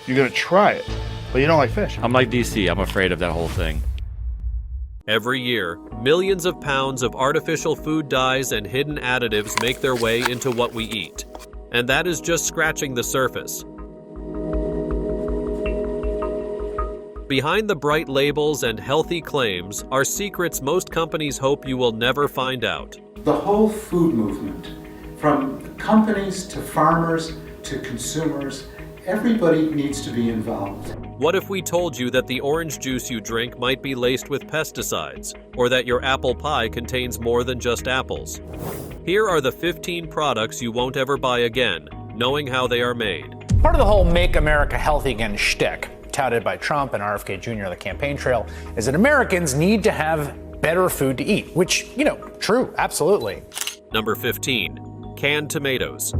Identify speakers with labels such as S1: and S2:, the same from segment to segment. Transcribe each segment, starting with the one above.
S1: You're gonna try it, but you don't like fish.
S2: I'm like DC, I'm afraid of that whole thing.
S3: Every year, millions of pounds of artificial food dyes and hidden additives make their way into what we eat. And that is just scratching the surface. Behind the bright labels and healthy claims are secrets most companies hope you will never find out.
S4: The whole food movement, from companies to farmers to consumers, everybody needs to be involved.
S3: What if we told you that the orange juice you drink might be laced with pesticides, or that your apple pie contains more than just apples? Here are the 15 products you won't ever buy again, knowing how they are made.
S5: Part of the whole Make America Healthy Again shtick, touted by Trump and RFK Jr. on the campaign trail, is that Americans need to have better food to eat, which, true, absolutely.
S3: Number 15. Canned tomatoes.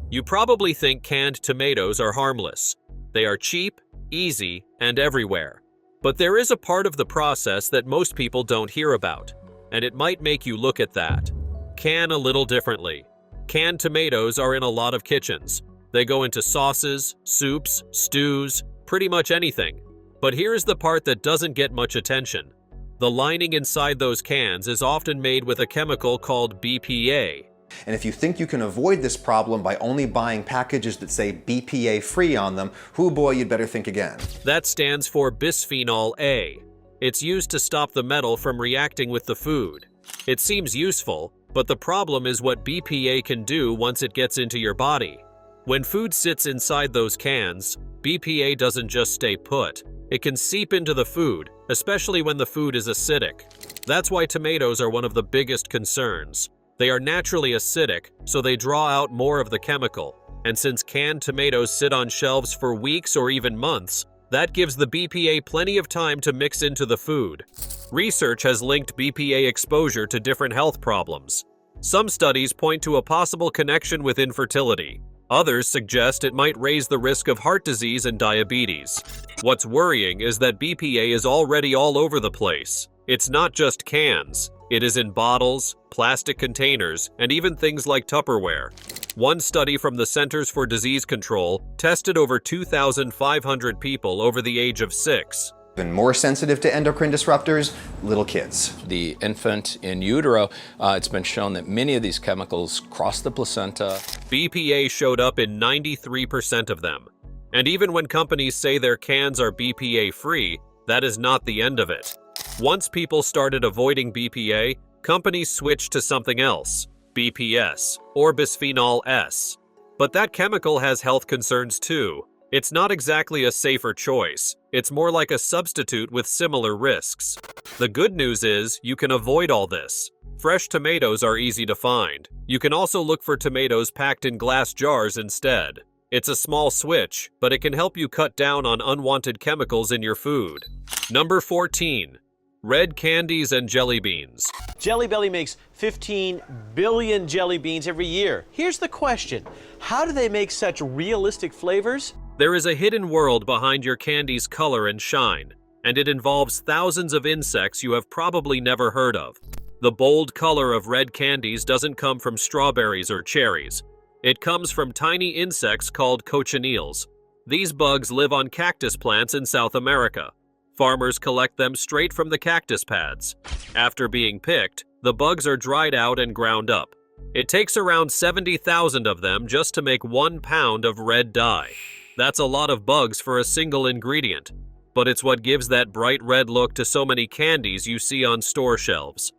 S3: You probably think canned tomatoes are harmless. They are cheap, easy, and everywhere. But there is a part of the process that most people don't hear about, and it might make you look at that. Can a little differently. Canned tomatoes are in a lot of kitchens. They go into sauces, soups, stews, pretty much anything. But here's the part that doesn't get much attention. The lining inside those cans is often made with a chemical called BPA.
S6: And if you think you can avoid this problem by only buying packages that say BPA free on them, hoo boy, you'd better think again.
S3: That stands for bisphenol A. It's used to stop the metal from reacting with the food. It seems useful, but the problem is what BPA can do once it gets into your body. When food sits inside those cans, BPA doesn't just stay put. It can seep into the food, especially when the food is acidic. That's why tomatoes are one of the biggest concerns. They are naturally acidic, so they draw out more of the chemical. And since canned tomatoes sit on shelves for weeks or even months, that gives the BPA plenty of time to mix into the food. Research has linked BPA exposure to different health problems. Some studies point to a possible connection with infertility. Others suggest it might raise the risk of heart disease and diabetes. What's worrying is that BPA is already all over the place. It's not just cans. It is in bottles, plastic containers, and even things like Tupperware. One study from the Centers for Disease Control tested over 2,500 people over the age of 6.
S6: Even more sensitive to endocrine disruptors, little kids.
S7: The infant in utero, it's been shown that many of these chemicals cross the placenta.
S3: BPA showed up in 93% of them. And even when companies say their cans are BPA-free, that is not the end of it. Once people started avoiding BPA, companies switched to something else, BPS, or bisphenol S. But that chemical has health concerns too. It's not exactly a safer choice. It's more like a substitute with similar risks. The good news is you can avoid all this. Fresh tomatoes are easy to find. You can also look for tomatoes packed in glass jars instead. It's a small switch, but it can help you cut down on unwanted chemicals in your food. Number 14. Red candies and jelly beans.
S8: Jelly Belly makes 15 billion jelly beans every year. Here's the question: how do they make such realistic flavors?
S3: There is a hidden world behind your candy's color and shine, and it involves thousands of insects you have probably never heard of. The bold color of red candies doesn't come from strawberries or cherries. It comes from tiny insects called cochineals. These bugs live on cactus plants in South America. Farmers collect them straight from the cactus pads. After being picked, the bugs are dried out and ground up. It takes around 70,000 of them just to make 1 pound of red dye. That's a lot of bugs for a single ingredient, but it's what gives that bright red look to so many candies you see on store shelves.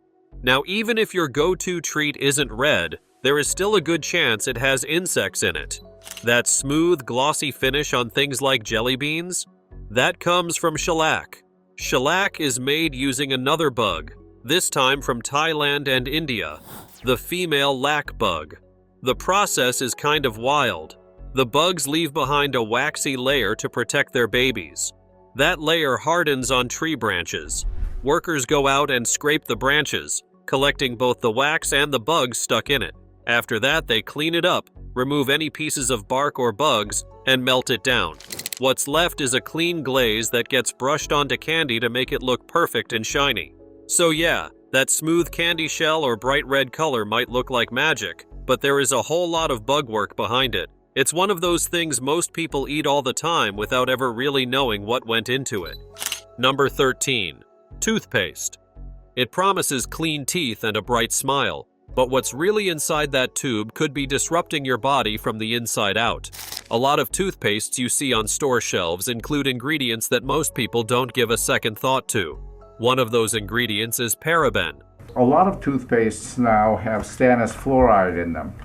S3: Now, even if your go-to treat isn't red, there is still a good chance it has insects in it. That smooth, glossy finish on things like jelly beans? That comes from shellac. Shellac is made using another bug, this time from Thailand and India, the female lac bug. The process is kind of wild. The bugs leave behind a waxy layer to protect their babies. That layer hardens on tree branches. Workers go out and scrape the branches, collecting both the wax and the bugs stuck in it. After that, they clean it up, remove any pieces of bark or bugs, and melt it down. What's left is a clean glaze that gets brushed onto candy to make it look perfect and shiny. So yeah, that smooth candy shell or bright red color might look like magic, but there is a whole lot of bug work behind it. It's one of those things most people eat all the time without ever really knowing what went into it. Number 13. Toothpaste. It promises clean teeth and a bright smile, but what's really inside that tube could be disrupting your body from the inside out. A lot of toothpastes you see on store shelves include ingredients that most people don't give a second thought to. One of those ingredients is paraben.
S9: A lot of toothpastes now have stannous fluoride in them,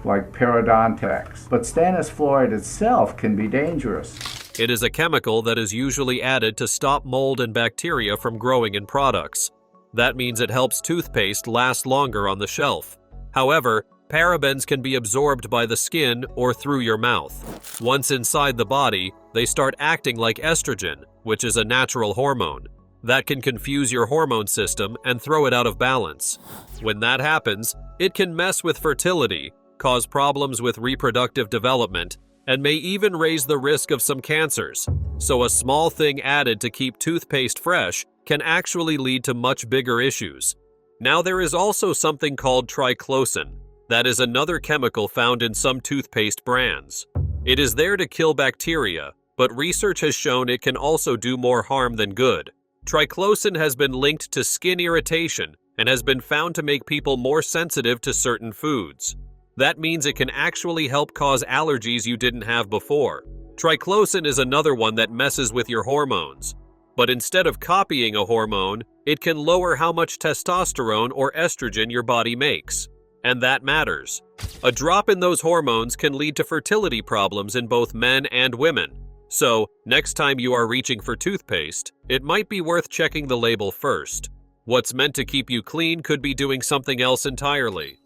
S9: like periodontax. But stannous fluoride itself can be dangerous.
S3: It is a chemical that is usually added to stop mold and bacteria from growing in products. That means it helps toothpaste last longer on the shelf. However, parabens can be absorbed by the skin or through your mouth. Once inside the body, they start acting like estrogen, which is a natural hormone. That can confuse your hormone system and throw it out of balance. When that happens, it can mess with fertility, cause problems with reproductive development, and may even raise the risk of some cancers. So a small thing added to keep toothpaste fresh can actually lead to much bigger issues. Now there is also something called triclosan. That is another chemical found in some toothpaste brands. It is there to kill bacteria, but research has shown it can also do more harm than good. Triclosan has been linked to skin irritation and has been found to make people more sensitive to certain foods. That means it can actually help cause allergies you didn't have before. Triclosan is another one that messes with your hormones. But instead of copying a hormone, it can lower how much testosterone or estrogen your body makes. And that matters. A drop in those hormones can lead to fertility problems in both men and women. So, next time you are reaching for toothpaste, it might be worth checking the label first. What's meant to keep you clean could be doing something else entirely.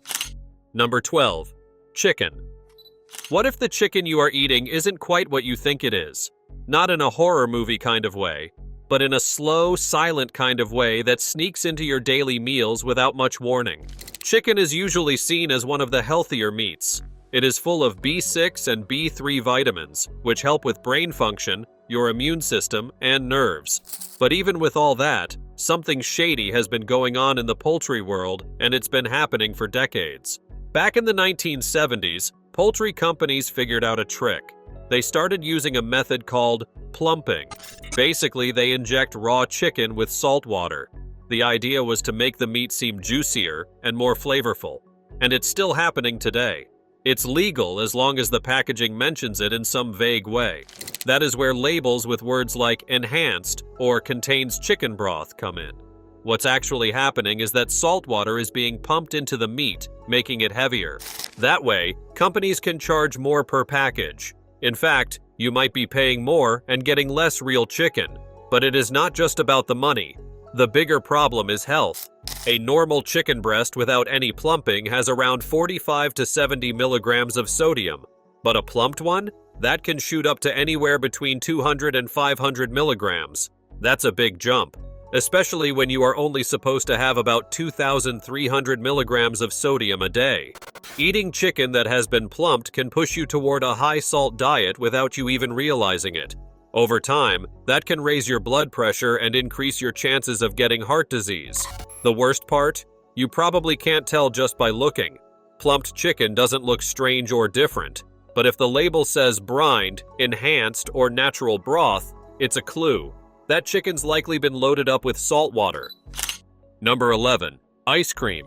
S3: Number 12. Chicken. What if the chicken you are eating isn't quite what you think it is? Not in a horror movie kind of way, but in a slow, silent kind of way that sneaks into your daily meals without much warning. Chicken is usually seen as one of the healthier meats. It is full of B6 and B3 vitamins, which help with brain function, your immune system, and nerves. But even with all that, something shady has been going on in the poultry world, and it's been happening for decades. Back in the 1970s, poultry companies figured out a trick. They started using a method called plumping. Basically, they inject raw chicken with salt water. The idea was to make the meat seem juicier and more flavorful, and it's still happening today. It's legal as long as the packaging mentions it in some vague way. That is where labels with words like enhanced or contains chicken broth come in. What's actually happening is that salt water is being pumped into the meat, making it heavier. That way, companies can charge more per package. In fact, you might be paying more and getting less real chicken. But it is not just about the money. The bigger problem is health. A normal chicken breast without any plumping has around 45 to 70 milligrams of sodium. But a plumped one? That can shoot up to anywhere between 200 and 500 milligrams. That's a big jump, especially when you are only supposed to have about 2,300 milligrams of sodium a day. Eating chicken that has been plumped can push you toward a high-salt diet without you even realizing it. Over time, that can raise your blood pressure and increase your chances of getting heart disease. The worst part? You probably can't tell just by looking. Plumped chicken doesn't look strange or different, but if the label says brined, enhanced, or natural broth, it's a clue. That chicken's likely been loaded up with salt water. Number 11. Ice cream.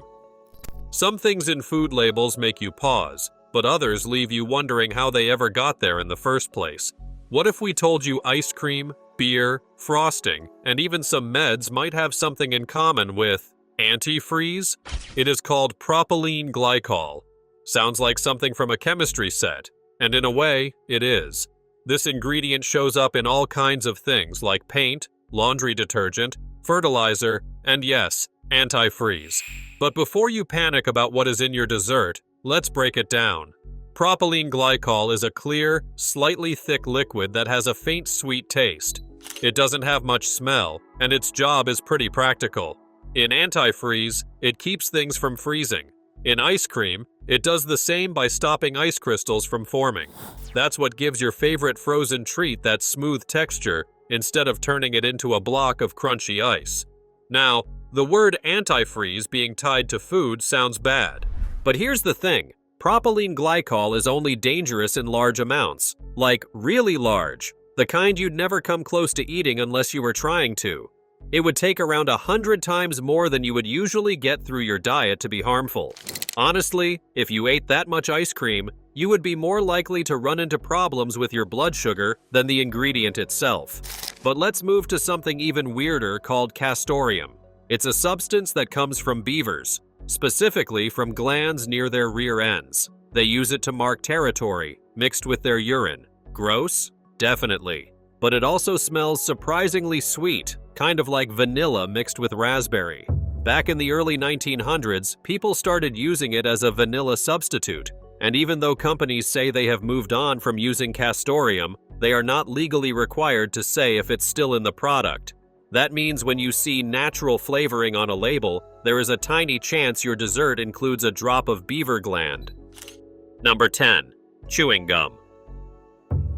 S3: Some things in food labels make you pause, but others leave you wondering how they ever got there in the first place. What if we told you ice cream, beer, frosting, and even some meds might have something in common with antifreeze? It is called propylene glycol. Sounds like something from a chemistry set, and in a way, it is. This ingredient shows up in all kinds of things like paint, laundry detergent, fertilizer, and yes, antifreeze. But before you panic about what is in your dessert, let's break it down. Propylene glycol is a clear, slightly thick liquid that has a faint sweet taste. It doesn't have much smell, and its job is pretty practical. In antifreeze, it keeps things from freezing. In ice cream, it does the same by stopping ice crystals from forming. That's what gives your favorite frozen treat that smooth texture instead of turning it into a block of crunchy ice. Now, the word antifreeze being tied to food sounds bad. But here's the thing. Propylene glycol is only dangerous in large amounts, like really large, the kind you'd never come close to eating unless you were trying to. It would take around 100 times more than you would usually get through your diet to be harmful. Honestly, if you ate that much ice cream, you would be more likely to run into problems with your blood sugar than the ingredient itself. But let's move to something even weirder called castoreum. It's a substance that comes from beavers, specifically from glands near their rear ends. They use it to mark territory, mixed with their urine. Gross? Definitely. But it also smells surprisingly sweet, kind of like vanilla mixed with raspberry. Back in the early 1900s, people started using it as a vanilla substitute. And even though companies say they have moved on from using castoreum, they are not legally required to say if it's still in the product. That means when you see natural flavoring on a label, there is a tiny chance your dessert includes a drop of beaver gland. Number 10. Chewing gum.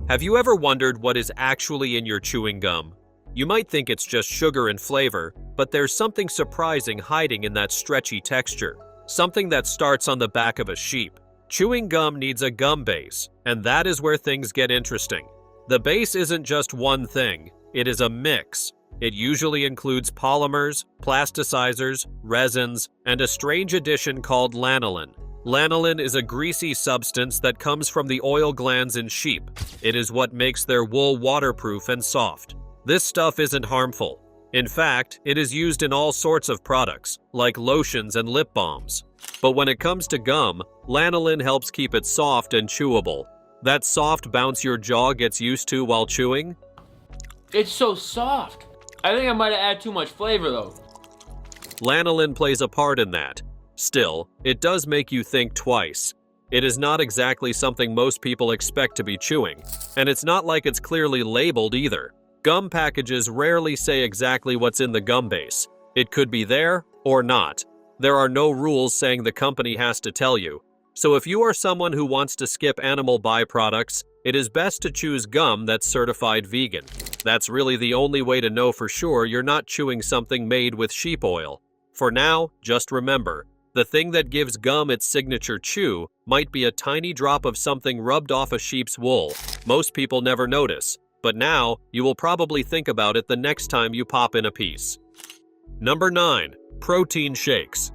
S3: Have you ever wondered what is actually in your chewing gum? You might think it's just sugar and flavor, but there's something surprising hiding in that stretchy texture. Something that starts on the back of a sheep. Chewing gum needs a gum base, and that is where things get interesting. The base isn't just one thing, it is a mix. It usually includes polymers, plasticizers, resins, and a strange addition called lanolin. Lanolin is a greasy substance that comes from the oil glands in sheep. It is what makes their wool waterproof and soft. This stuff isn't harmful. In fact, it is used in all sorts of products, like lotions and lip balms. But when it comes to gum, lanolin helps keep it soft and chewable. That soft bounce your jaw gets used to while chewing?
S10: It's so soft. I think I might have added too much flavor though.
S3: Lanolin plays a part in that. Still, it does make you think twice. It is not exactly something most people expect to be chewing, and it's not like it's clearly labeled either. Gum packages rarely say exactly what's in the gum base. It could be there or not. There are no rules saying the company has to tell you. So if you are someone who wants to skip animal byproducts, it is best to choose gum that's certified vegan. That's really the only way to know for sure you're not chewing something made with sheep oil. For now, just remember, the thing that gives gum its signature chew might be a tiny drop of something rubbed off a sheep's wool. Most people never notice, but now you will probably think about it the next time you pop in a piece. Number 9. Protein shakes.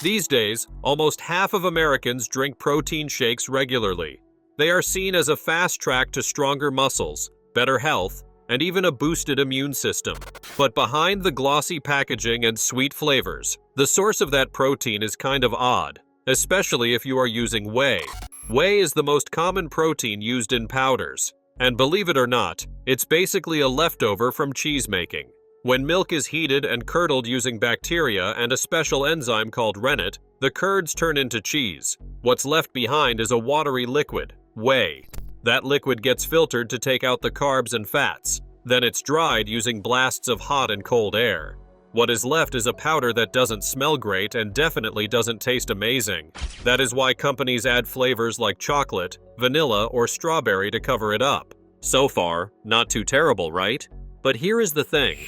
S3: These days, almost half of Americans drink protein shakes regularly. They are seen as a fast track to stronger muscles, better health, and even a boosted immune system. But behind the glossy packaging and sweet flavors, the source of that protein is kind of odd, especially if you are using whey. Whey is the most common protein used in powders, and believe it or not, it's basically a leftover from cheese making. When milk is heated and curdled using bacteria and a special enzyme called rennet, the curds turn into cheese. What's left behind is a watery liquid, whey. That liquid gets filtered to take out the carbs and fats. Then it's dried using blasts of hot and cold air. What is left is a powder that doesn't smell great and definitely doesn't taste amazing. That is why companies add flavors like chocolate, vanilla, or strawberry to cover it up. So far, not too terrible, right? But here is the thing.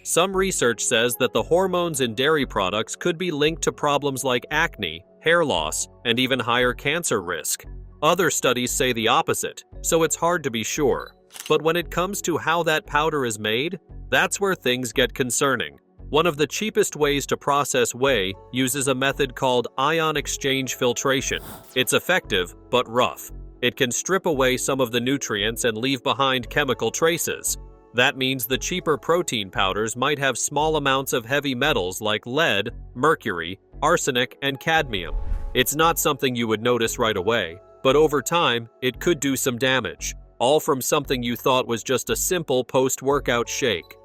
S3: Some research says that the hormones in dairy products could be linked to problems like acne, hair loss, and even higher cancer risk. Other studies say the opposite, so it's hard to be sure. But when it comes to how that powder is made, that's where things get concerning. One of the cheapest ways to process whey uses a method called ion exchange filtration. It's effective, but rough. It can strip away some of the nutrients and leave behind chemical traces. That means the cheaper protein powders might have small amounts of heavy metals like lead, mercury, arsenic, and cadmium. It's not something you would notice right away, but over time, it could do some damage, all from something you thought was just a simple post-workout shake.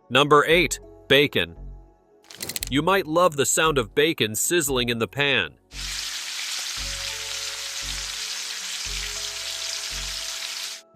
S3: Number 8. Bacon. You might love the sound of bacon sizzling in the pan.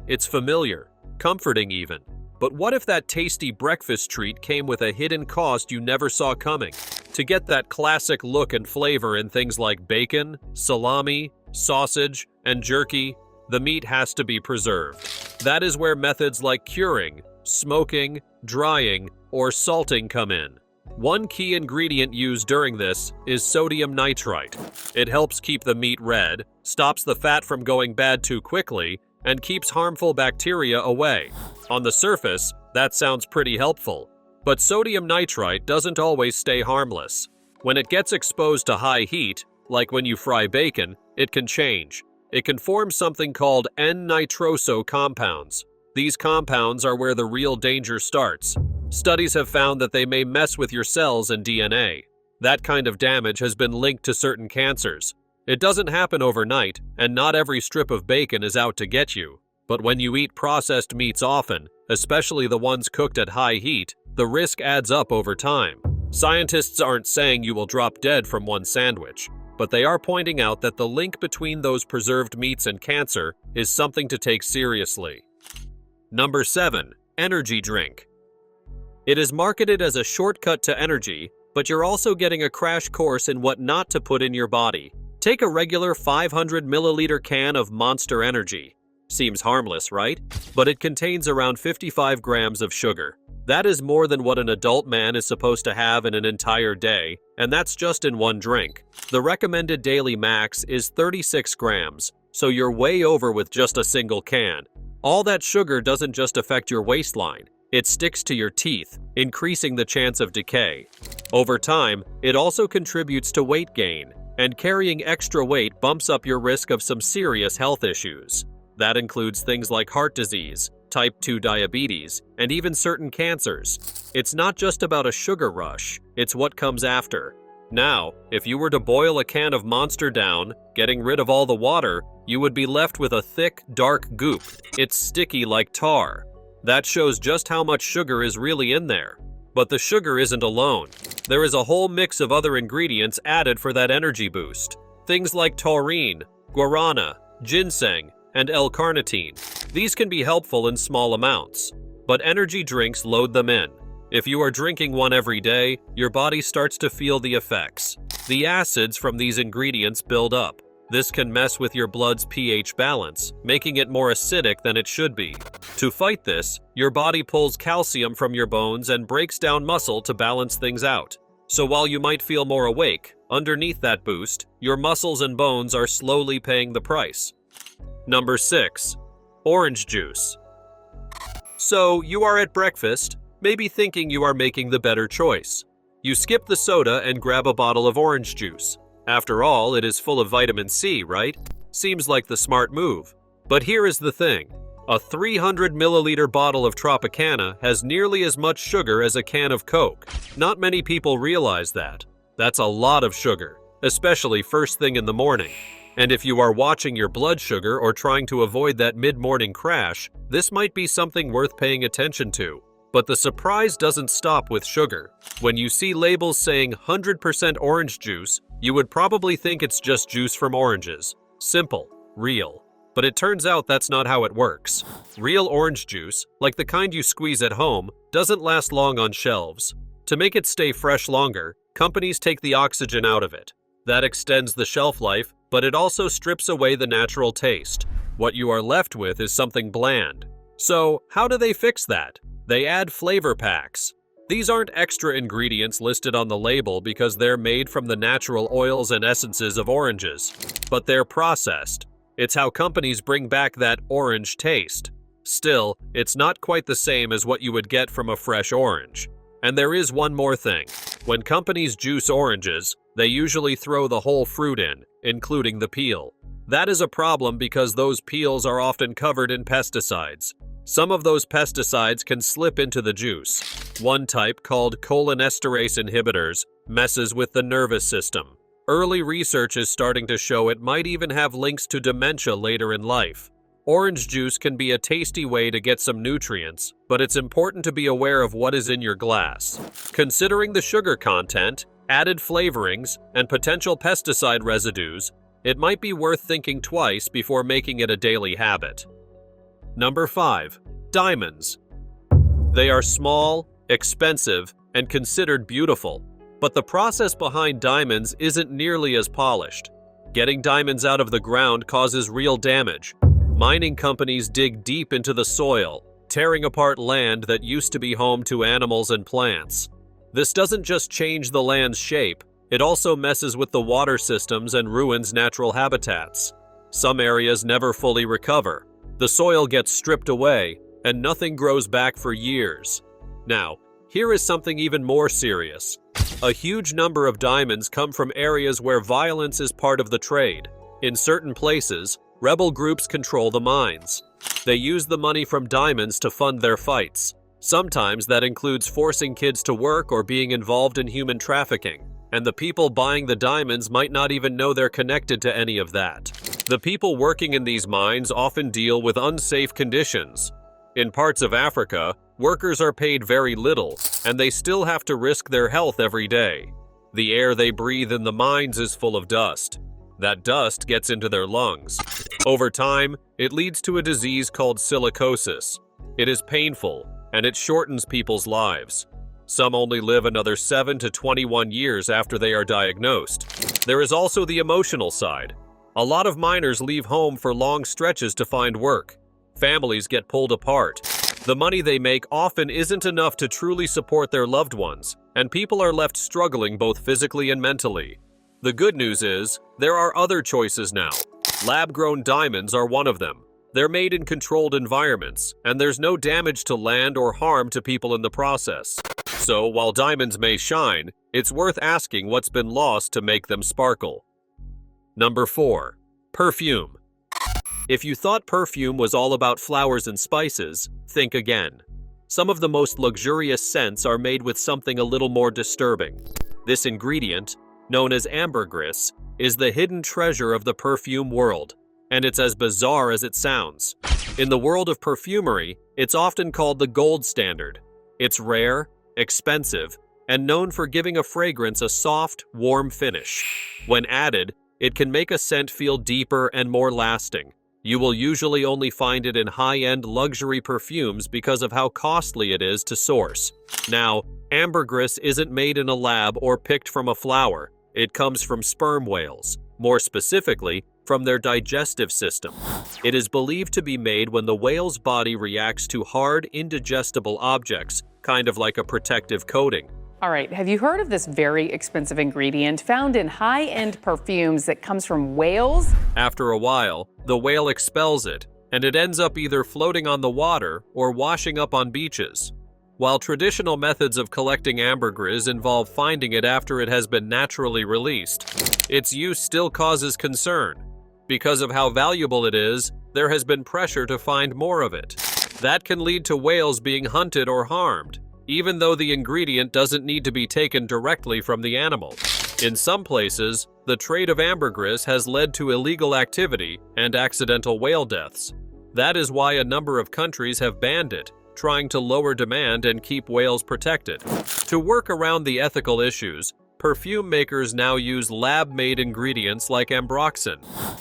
S3: It's familiar, comforting even. But what if that tasty breakfast treat came with a hidden cost you never saw coming? To get that classic look and flavor in things like bacon, salami, sausage, and jerky, the meat has to be preserved. That is where methods like curing, smoking, drying, or salting come in. One key ingredient used during this is sodium nitrite. It helps keep the meat red, stops the fat from going bad too quickly, and keeps harmful bacteria away. On the surface, that sounds pretty helpful, but sodium nitrite doesn't always stay harmless. When it gets exposed to high heat, like when you fry bacon, it can change. It can form something called N-nitroso compounds. These compounds are where the real danger starts. Studies have found that they may mess with your cells and DNA. That kind of damage has been linked to certain cancers. It doesn't happen overnight, and not every strip of bacon is out to get you. But when you eat processed meats often, especially the ones cooked at high heat, the risk adds up over time. Scientists aren't saying you will drop dead from one sandwich, but they are pointing out that the link between those preserved meats and cancer is something to take seriously. Number 7. Energy drink. It is marketed as a shortcut to energy, but you're also getting a crash course in what not to put in your body. Take a regular 500 milliliter can of Monster Energy. Seems harmless, right? But it contains around 55 grams of sugar. That is more than what an adult man is supposed to have in an entire day, and that's just in one drink. The recommended daily max is 36 grams, so you're way over with just a single can. All that sugar doesn't just affect your waistline, it sticks to your teeth, increasing the chance of decay. Over time, it also contributes to weight gain, and carrying extra weight bumps up your risk of some serious health issues. That includes things like heart disease, type 2 diabetes, and even certain cancers. It's not just about a sugar rush, it's what comes after. Now, if you were to boil a can of Monster down, getting rid of all the water, you would be left with a thick, dark goop. It's sticky like tar. That shows just how much sugar is really in there. But the sugar isn't alone. There is a whole mix of other ingredients added for that energy boost. Things like taurine, guarana, ginseng, and L-carnitine. These can be helpful in small amounts, but energy drinks load them in. If you are drinking one every day, your body starts to feel the effects. The acids from these ingredients build up. This can mess with your blood's pH balance, making it more acidic than it should be. To fight this, your body pulls calcium from your bones and breaks down muscle to balance things out. So while you might feel more awake, underneath that boost, your muscles and bones are slowly paying the price. Number 6. Orange juice. So you are at breakfast, maybe thinking you are making the better choice. You skip the soda and grab a bottle of orange juice. After all, it is full of vitamin C, right? Seems like the smart move. But here is the thing. A 300 milliliter bottle of Tropicana has nearly as much sugar as a can of Coke. Not many people realize that. That's a lot of sugar, especially first thing in the morning. And if you are watching your blood sugar or trying to avoid that mid-morning crash, this might be something worth paying attention to. But the surprise doesn't stop with sugar. When you see labels saying 100% orange juice, you would probably think it's just juice from oranges. Simple, real. But it turns out that's not how it works. Real orange juice, like the kind you squeeze at home, doesn't last long on shelves. To make it stay fresh longer, companies take the oxygen out of it. That extends the shelf life, but it also strips away the natural taste. What you are left with is something bland. So, how do they fix that? They add flavor packs. These aren't extra ingredients listed on the label because they're made from the natural oils and essences of oranges, but they're processed. It's how companies bring back that orange taste. Still, it's not quite the same as what you would get from a fresh orange. And there is one more thing. When companies juice oranges, they usually throw the whole fruit in, including the peel. That is a problem because those peels are often covered in pesticides. Some of those pesticides can slip into the juice. One type, called cholinesterase inhibitors, messes with the nervous system. Early research is starting to show it might even have links to dementia later in life. Orange juice can be a tasty way to get some nutrients, but it's important to be aware of what is in your glass. Considering the sugar content, added flavorings, and potential pesticide residues, it might be worth thinking twice before making it a daily habit. Number 5. Diamonds. They are small, expensive, and considered beautiful, but the process behind diamonds isn't nearly as polished. Getting diamonds out of the ground causes real damage. Mining companies dig deep into the soil, tearing apart land that used to be home to animals and plants. This doesn't just change the land's shape, it also messes with the water systems and ruins natural habitats. Some areas never fully recover. The soil gets stripped away, and nothing grows back for years. Now, here is something even more serious. A huge number of diamonds come from areas where violence is part of the trade. In certain places, rebel groups control the mines. They use the money from diamonds to fund their fights. Sometimes that includes forcing kids to work or being involved in human trafficking. And the people buying the diamonds might not even know they're connected to any of that. The people working in these mines often deal with unsafe conditions. In parts of Africa, workers are paid very little, and they still have to risk their health every day. The air they breathe in the mines is full of dust. That dust gets into their lungs. Over time, it leads to a disease called silicosis. It is painful, and it shortens people's lives. Some only live another 7 to 21 years after they are diagnosed. There is also the emotional side. A lot of miners leave home for long stretches to find work. Families get pulled apart. The money they make often isn't enough to truly support their loved ones, and people are left struggling both physically and mentally. The good news is, there are other choices now. Lab-grown diamonds are one of them. They're made in controlled environments, and there's no damage to land or harm to people in the process. So, while diamonds may shine, it's worth asking what's been lost to make them sparkle. Number 4. Perfume. If you thought perfume was all about flowers and spices, think again. Some of the most luxurious scents are made with something a little more disturbing. This ingredient, known as ambergris, is the hidden treasure of the perfume world, and it's as bizarre as it sounds. In the world of perfumery, it's often called the gold standard. It's rare, expensive, and known for giving a fragrance a soft, warm finish. When added, it can make a scent feel deeper and more lasting. You will usually only find it in high-end luxury perfumes because of how costly it is to source. Now, ambergris isn't made in a lab or picked from a flower. It comes from sperm whales, more specifically, from their digestive system. It is believed to be made when the whale's body reacts to hard, indigestible objects, kind of like a protective coating.
S11: All right, have you heard of this very expensive ingredient found in high-end perfumes that comes from whales?
S3: After a while, the whale expels it, and it ends up either floating on the water or washing up on beaches. While traditional methods of collecting ambergris involve finding it after it has been naturally released, its use still causes concern. Because of how valuable it is, there has been pressure to find more of it. That can lead to whales being hunted or harmed, even though the ingredient doesn't need to be taken directly from the animal. In some places, the trade of ambergris has led to illegal activity and accidental whale deaths. That is why a number of countries have banned it, trying to lower demand and keep whales protected. To work around the ethical issues, perfume makers now use lab-made ingredients like ambroxan.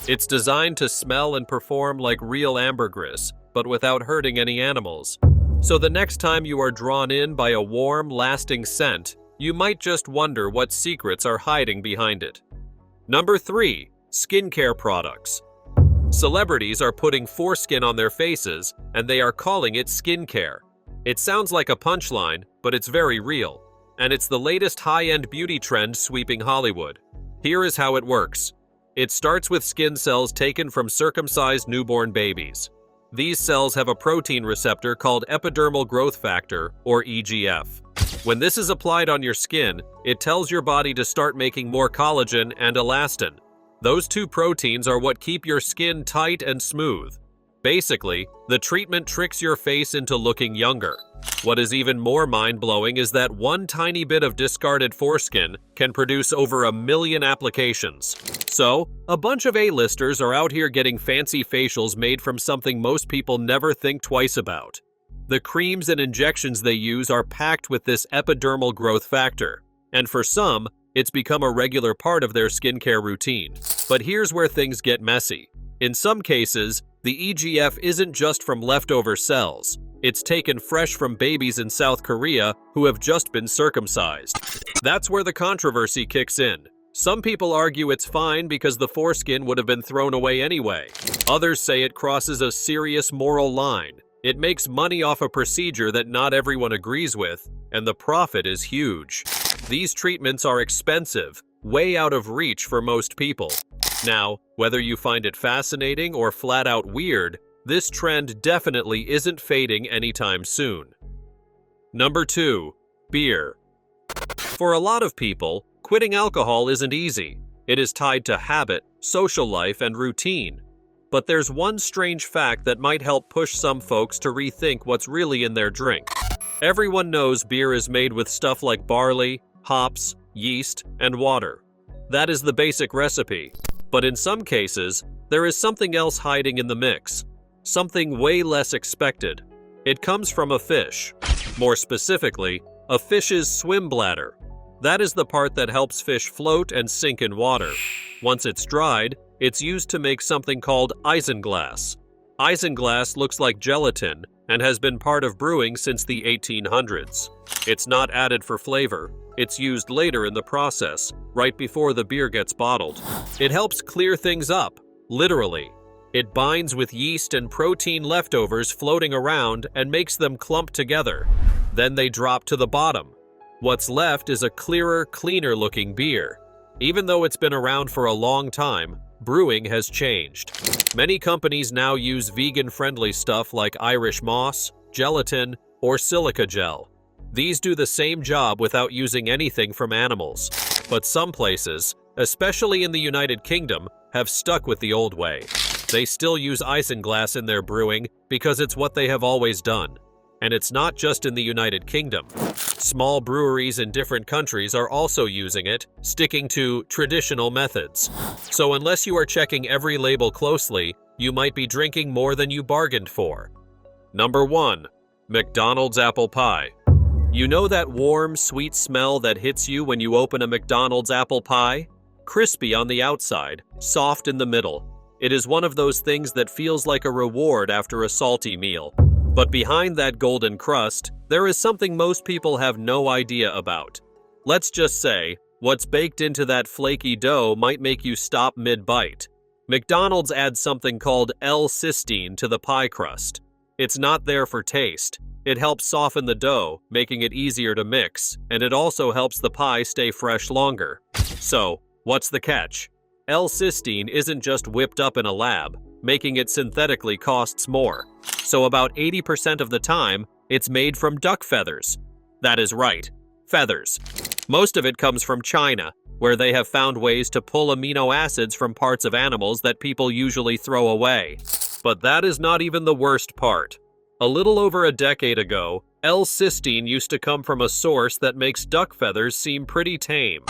S3: It's designed to smell and perform like real ambergris, but without hurting any animals. So the next time you are drawn in by a warm, lasting scent, you might just wonder what secrets are hiding behind it. Number 3. Skincare products. Celebrities are putting foreskin on their faces, and they are calling it skincare. It sounds like a punchline, but it's very real. And it's the latest high-end beauty trend sweeping Hollywood. Here is how it works. It starts with skin cells taken from circumcised newborn babies. These cells have a protein receptor called epidermal growth factor, or EGF. When this is applied on your skin, it tells your body to start making more collagen and elastin. Those two proteins are what keep your skin tight and smooth. Basically, the treatment tricks your face into looking younger. What is even more mind-blowing is that one tiny bit of discarded foreskin can produce over 1 million applications. So, a bunch of A-listers are out here getting fancy facials made from something most people never think twice about. The creams and injections they use are packed with this epidermal growth factor, and for some, it's become a regular part of their skincare routine. But here's where things get messy. In some cases, the EGF isn't just from leftover cells. It's taken fresh from babies in South Korea who have just been circumcised. That's where the controversy kicks in. Some people argue it's fine because the foreskin would have been thrown away anyway. Others say it crosses a serious moral line. It makes money off a procedure that not everyone agrees with, and the profit is huge. These treatments are expensive, way out of reach for most people. Now, whether you find it fascinating or flat out weird, this trend definitely isn't fading anytime soon. Number 2. Beer. For a lot of people, quitting alcohol isn't easy. It is tied to habit, social life, and routine. But there's one strange fact that might help push some folks to rethink what's really in their drink. Everyone knows beer is made with stuff like barley, hops, yeast, and water. That is the basic recipe. But in some cases, there is something else hiding in the mix. Something way less expected. It comes from a fish. More specifically, a fish's swim bladder. That is the part that helps fish float and sink in water. Once it's dried, it's used to make something called isinglass. Isinglass looks like gelatin and has been part of brewing since the 1800s. It's not added for flavor. It's used later in the process, right before the beer gets bottled. It helps clear things up, literally. It binds with yeast and protein leftovers floating around and makes them clump together. Then they drop to the bottom. What's left is a clearer, cleaner-looking beer. Even though it's been around for a long time, brewing has changed. Many companies now use vegan-friendly stuff like Irish moss, gelatin, or silica gel. These do the same job without using anything from animals. But some places, especially in the United Kingdom, have stuck with the old way. They still use isinglass in their brewing because it's what they have always done. And it's not just in the United Kingdom. Small breweries in different countries are also using it, sticking to traditional methods. So unless you are checking every label closely, you might be drinking more than you bargained for. Number 1. McDonald's Apple Pie. You know that warm, sweet smell that hits you when you open a McDonald's apple pie? Crispy on the outside, soft in the middle. It is one of those things that feels like a reward after a salty meal. But behind that golden crust, there is something most people have no idea about. Let's just say, what's baked into that flaky dough might make you stop mid-bite. McDonald's adds something called L-cysteine to the pie crust. It's not there for taste. It helps soften the dough, making it easier to mix, and it also helps the pie stay fresh longer. So, what's the catch? L-cysteine isn't just whipped up in a lab. Making it synthetically costs more. So about 80% of the time, it's made from duck feathers. That is right, feathers. Most of it comes from China, where they have found ways to pull amino acids from parts of animals that people usually throw away. But that is not even the worst part. A little over a decade ago, L-cysteine used to come from a source that makes duck feathers seem pretty tame.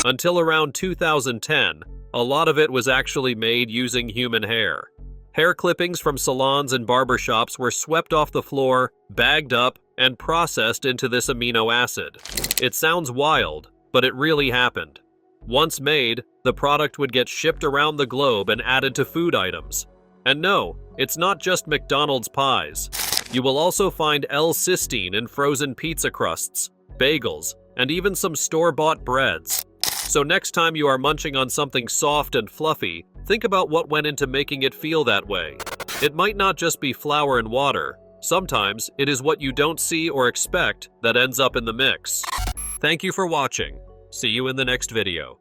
S3: Until around 2010, a lot of it was actually made using human hair. Hair clippings from salons and barbershops were swept off the floor, bagged up, and processed into this amino acid. It sounds wild, but it really happened. Once made, the product would get shipped around the globe and added to food items. And no, it's not just McDonald's pies. You will also find L-cysteine in frozen pizza crusts, bagels, and even some store-bought breads. So next time you are munching on something soft and fluffy, think about what went into making it feel that way. It might not just be flour and water. Sometimes it is what you don't see or expect that ends up in the mix. Thank you for watching. See you in the next video.